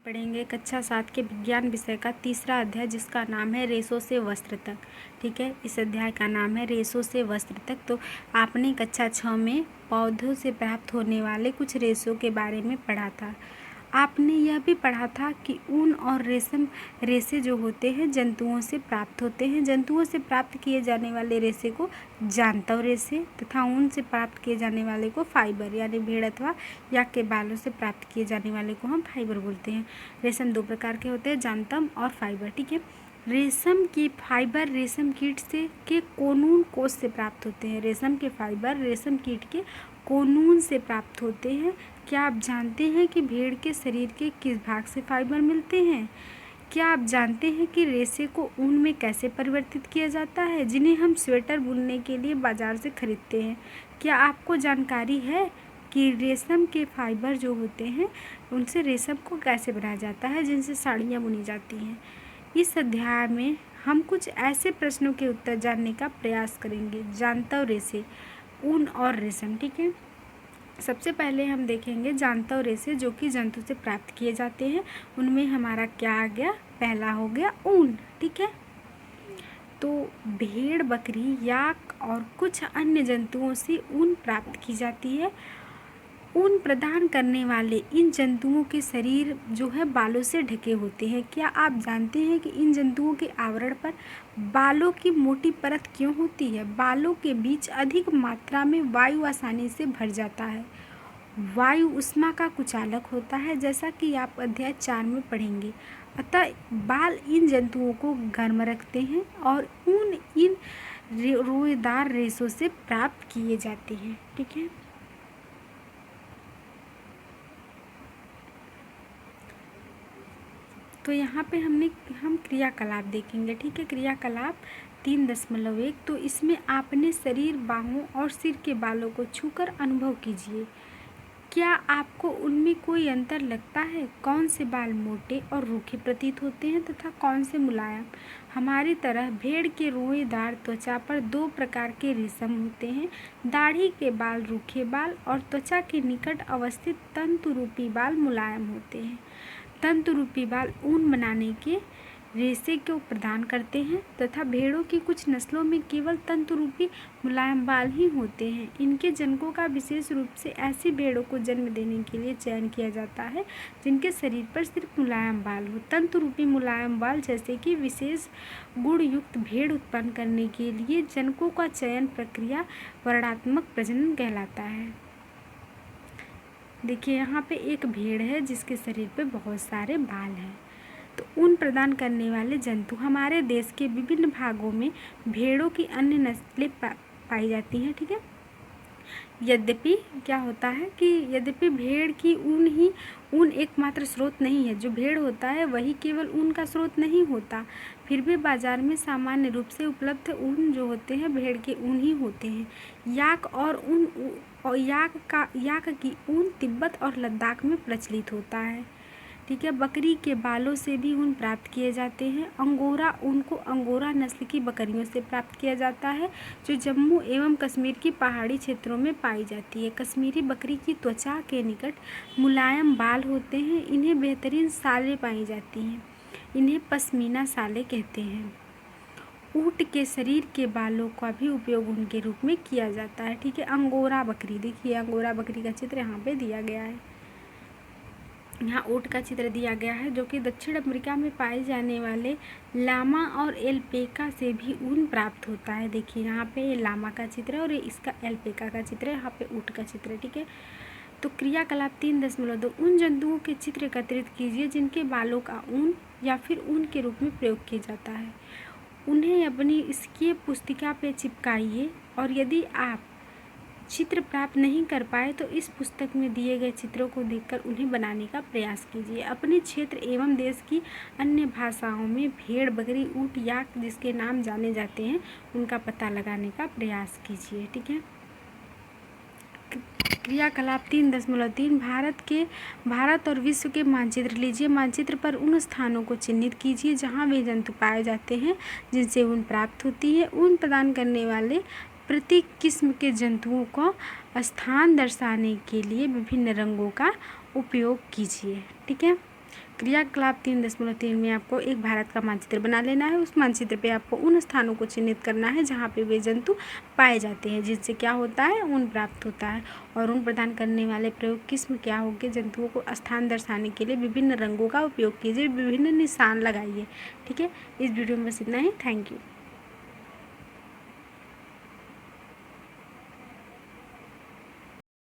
पढ़ेंगे कक्षा 7 के विज्ञान विषय का तीसरा अध्याय, जिसका नाम है रेशों से वस्त्र तक। ठीक है, इस अध्याय का नाम है रेशों से वस्त्र तक। तो आपने कक्षा 6 में पौधों से प्राप्त होने वाले कुछ रेशों के बारे में पढ़ा था। आपने यह भी पढ़ा था कि ऊन और रेशम रेशे जो होते हैं जंतुओं से प्राप्त होते हैं। जंतुओं से प्राप्त किए जाने वाले रेशे को जांतव रेशे तथा ऊन से प्राप्त किए जाने वाले को फाइबर यानी भेड़ अथवा याक के बालों से प्राप्त किए जाने वाले को हम फाइबर बोलते हैं। रेशम दो प्रकार के होते हैं, जांतव और फाइबर। ठीक है, रेशम की फाइबर रेशम कीट से के कोकून कोश से प्राप्त होते हैं। रेशम के फाइबर रेशम कीट के कोकून से प्राप्त होते हैं। क्या आप जानते हैं कि भेड़ के शरीर के किस भाग से फाइबर मिलते हैं? क्या आप जानते हैं कि रेशे को ऊन में कैसे परिवर्तित किया जाता है, जिन्हें हम स्वेटर बुनने के लिए बाजार से खरीदते हैं? क्या आपको जानकारी है कि रेशम के फाइबर जो होते हैं उनसे रेशम को कैसे बनाया जाता है जिनसे साड़ियाँ बुनी जाती हैं? इस अध्याय में हम कुछ ऐसे प्रश्नों के उत्तर जानने का प्रयास करेंगे। जांतव रेशे, ऊन और रेशम। ठीक है, सबसे पहले हम देखेंगे जांतव रेशे जो कि जंतु से प्राप्त किए जाते हैं। उनमें हमारा क्या आ गया? पहला हो गया ऊन। ठीक है, तो भेड़, बकरी, याक और कुछ अन्य जंतुओं से ऊन प्राप्त की जाती है। ऊन प्रदान करने वाले इन जंतुओं के शरीर जो है बालों से ढके होते हैं। क्या आप जानते हैं कि इन जंतुओं के आवरण पर बालों की मोटी परत क्यों होती है? बालों के बीच अधिक मात्रा में वायु आसानी से भर जाता है। वायु ऊष्मा का कुचालक होता है, जैसा कि आप अध्याय 4 में पढ़ेंगे। अतः बाल इन जंतुओं को गर्म रखते हैं और ऊन इन रोएदार रेशों से प्राप्त किए जाते हैं। ठीक है, तो यहाँ पे हम क्रियाकलाप देखेंगे। ठीक है, क्रियाकलाप 3.1। तो इसमें आपने शरीर, बाहों और सिर के बालों को छूकर अनुभव कीजिए। क्या आपको उनमें कोई अंतर लगता है? कौन से बाल मोटे और रूखे प्रतीत होते हैं तथा कौन से मुलायम? हमारी तरह भेड़ के रोएदार त्वचा पर दो प्रकार के रेशम होते हैं। दाढ़ी के बाल रूखे बाल और त्वचा के निकट अवस्थित तंतु रूपी बाल मुलायम होते हैं। तंतु रूपी बाल ऊन बनाने के रेशे को प्रदान करते हैं तथा भेड़ों की कुछ नस्लों में केवल तंतु रूपी मुलायम बाल ही होते हैं। इनके जनकों का विशेष रूप से ऐसी भेड़ों को जन्म देने के लिए चयन किया जाता है जिनके शरीर पर सिर्फ मुलायम बाल हो। तंतु रूपी मुलायम बाल जैसे कि विशेष गुण युक्त भेड़ उत्पन्न करने के लिए जनकों का चयन प्रक्रिया वर्णात्मक प्रजनन कहलाता है। देखिए, यहाँ पे एक भेड़ है जिसके शरीर पे बहुत सारे बाल हैं। तो ऊन प्रदान करने वाले जंतु, हमारे देश के विभिन्न भागों में भेड़ों की अन्य नस्लें पाई जाती हैं। ठीक है, यद्यपि क्या होता है कि यद्यपि भेड़ की ऊन एकमात्र स्रोत नहीं है। जो भेड़ होता है वही केवल ऊन का स्रोत नहीं होता, फिर भी बाजार में सामान्य रूप से उपलब्ध ऊन जो होते हैं भेड़ के ऊन ही होते हैं। याक की ऊन तिब्बत और लद्दाख में प्रचलित होता है। ठीक है, बकरी के बालों से भी ऊन प्राप्त किए जाते हैं। अंगोरा ऊन को अंगोरा नस्ल की बकरियों से प्राप्त किया जाता है जो जम्मू एवं कश्मीर की पहाड़ी क्षेत्रों में पाई जाती है। कश्मीरी बकरी की त्वचा के निकट मुलायम बाल होते हैं। इन्हें बेहतरीन सालें पाई जाती हैं। इन्हें पश्मीना सालें कहते हैं। ऊँट के शरीर के बालों का भी उपयोग ऊन के रूप में किया जाता है। ठीक है, अंगोरा बकरी, देखिए अंगोरा बकरी का चित्र यहाँ पे दिया गया है। यहाँ ऊँट का चित्र दिया गया है जो कि दक्षिण अमेरिका में पाए जाने वाले लामा और एल्पेका से भी ऊन प्राप्त होता है। देखिए यहाँ पे ये लामा का चित्र है और ये इसका एल्पेका का चित्र है, यहाँ पे ऊँट का चित्र है। ठीक है, तो क्रियाकलाप 3.2 उन जंतुओं के चित्र एकत्रित कीजिए जिनके बालों का ऊन या फिर ऊन के रूप में प्रयोग किया जाता है। उन्हें अपनी इसकी पुस्तिका पे चिपकाइए और यदि आप चित्र प्राप्त नहीं कर पाए तो इस पुस्तक में दिए गए चित्रों को देखकर उन्हें बनाने का प्रयास कीजिए। अपने क्षेत्र एवं देश की अन्य भाषाओं में भेड़, बकरी, ऊँट, याक जिसके नाम जाने जाते हैं उनका पता लगाने का प्रयास कीजिए। ठीक है, क्रियाकलाप 3.3 भारत और विश्व के मानचित्र लीजिए। मानचित्र पर उन स्थानों को चिन्हित कीजिए जहाँ वे जंतु पाए जाते हैं जिनसे ऊन प्राप्त होती है। ऊन प्रदान करने वाले प्रत्येक किस्म के जंतुओं को स्थान दर्शाने के लिए विभिन्न रंगों का उपयोग कीजिए। ठीक है, क्रियाकलाप 3.3 में आपको एक भारत का मानचित्र बना लेना है। उस मानचित्र पे आपको उन स्थानों को चिन्हित करना है जहाँ पे वे जंतु पाए जाते हैं, जिनसे क्या होता है, ऊन प्राप्त होता है। और ऊन प्रदान करने वाले प्रयोग किस्म क्या होंगे, जंतुओं को स्थान दर्शाने के लिए विभिन्न रंगों का उपयोग कीजिए, विभिन्न निशान लगाइए। ठीक है, इस वीडियो में बस इतना ही। Thank you.